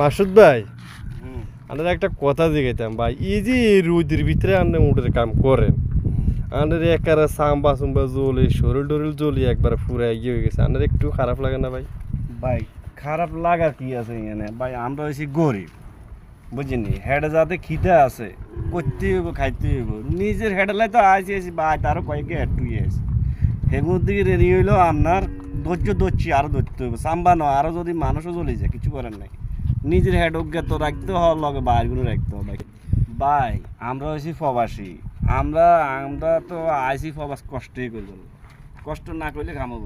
মাসুদ ভাই, আপনার একটা কথা জিজ্ঞাইতাম ভাই, এই যে রোদের ভিতরে আপনি উঠে কাম করেন, আপনার একারে সাম্বা সুম্বা জ্বলে শরীর টরিল জ্বলি একবার পুরা এগিয়ে হয়ে গেছে, আপনার একটু খারাপ লাগে না ভাই? ভাই খারাপ লাগার কি আছে এখানে? ভাই আমরা হয়েছি গরিব, বুঝিনি হেডে যাতে খিদে আছে, করতে হইব খাইতে হইব, নিজের হেডেলাই তো আসি ভাই, তারও কয়েকে হেড টুই আছে, হেগুর দিকে রেডি হইলেও আপনার ধৈর্য ধরছি, আরও ধরতে হইব, সাম্বা নয়, আরও যদি মানুষও চলে যায় কিছু করার নাই, নিজের হেড অজ্ঞাত রাখতে হওয়ার লগে বাইরগুলো রাখতে হবে। ভাই আমরা হয়েছি প্রবাসী, আমরা আমরা তো আইসি প্রবাস কষ্টই করব, কষ্ট না করলে ঘামো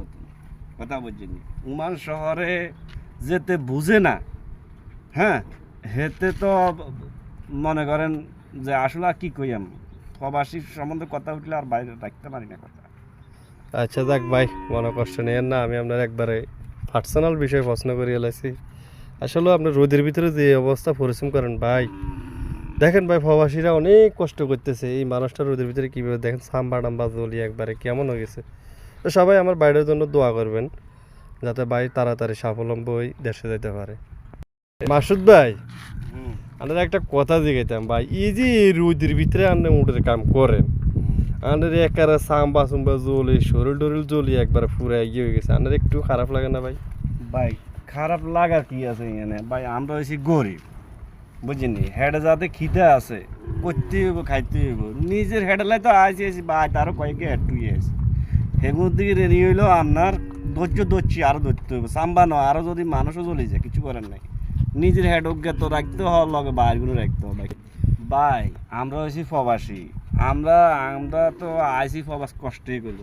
কথা বুঝিনি। উমান শহরে যেতে বুঝে না, হ্যাঁ হেতে তো মনে করেন যে আসলে আর কি কই, আমি প্রবাসীর সম্বন্ধে কথা উঠলে আর বাইরে রাখতে পারি না কথা। আচ্ছা যাক ভাই, মনে কষ্ট নেন না, আমি আপনার একবারে পার্সোনাল বিষয়ে প্রশ্ন করে এলাইছি। আসলে আপনার রোদের ভিতরে যে অবস্থা পরিশ্রম করেন ভাই, দেখেন ভাই প্রবাসীরা অনেক কষ্ট করতেছে, এই মানুষটা রোদের ভিতরে কীভাবে দেখেন সাম্বা টাম্বা জ্বলি একবারে কেমন হয়ে গেছে। তো সবাই আমার বাইরের জন্য দোয়া করবেন, যাতে ভাই তাড়াতাড়ি স্বাবলম্বী হয়ে দেশে যেতে পারে। মাসুদ ভাই, আপনার একটা কথা জিজ্ঞাইতাম ভাই, এই যে রোদের ভিতরে আপনি উঠে কাম করেন, আপনার একারে সাম্বা সুম্বা জ্বলে শরীর টরিল জ্বলি একবার পুরা এগিয়ে হয়ে গেছে, আপনার একটু খারাপ লাগে না ভাই? ভাই খারাপ লাগার কি আছে এখানে? ভাই আমরা হয়েছি গরিব, বুঝিনি হেডে যাতে খিদে আছে, করতে হইব খাইতে হইব, নিজের হেডেলাই তো আসি ভাই, তারও কয়েকে হেড টুই আছে, হেগুর দিকে রেডি হইলেও আপনার ধৈর্য ধরছি, আরও ধরতে হইব, সাম্বা নয়, আরও যদি মানুষও চলে যায় কিছু করার নাই, নিজের হেড অজ্ঞাত রাখতে হওয়ার লগে বাইরগুলো রাখতে হবে। ভাই আমরা হয়েছি প্রবাসী, আমরা আমরা তো আইসি প্রবাস কষ্টই করব,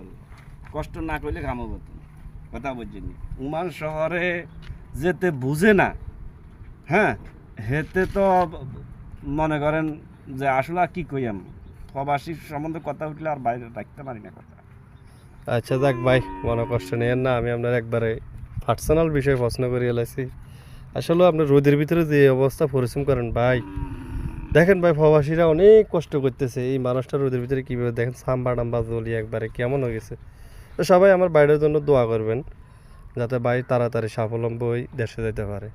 কষ্ট না করলে ঘামো কথা বুঝিনি। উমান শহরে যেতে বুঝে না, হ্যাঁ হেতে তো মনে করেন যে আসলে আর কি কই, আমি প্রবাসীর সম্বন্ধে কথা উঠলে আর বাইরে রাখতে পারি না কথা। আচ্ছা যাক ভাই, মনে কষ্ট নেন না, আমি আপনার একবারে পার্সোনাল বিষয়ে প্রশ্ন করে এলাইছি। আসলে আপনার রোদের ভিতরে যে অবস্থা পরিশ্রম করেন ভাই, দেখেন ভাই প্রবাসীরা অনেক কষ্ট করতেছে, এই মানুষটা রোদের ভিতরে কীভাবে দেখেন সাম্বা টাম্বা জ্বলি একবারে কেমন হয়ে গেছে। তো সবাই আমার বাইরের জন্য দোয়া করবেন, যাতে ভাই তাড়াতাড়ি স্বাবলম্বী হয়ে দেশে যেতে পারে।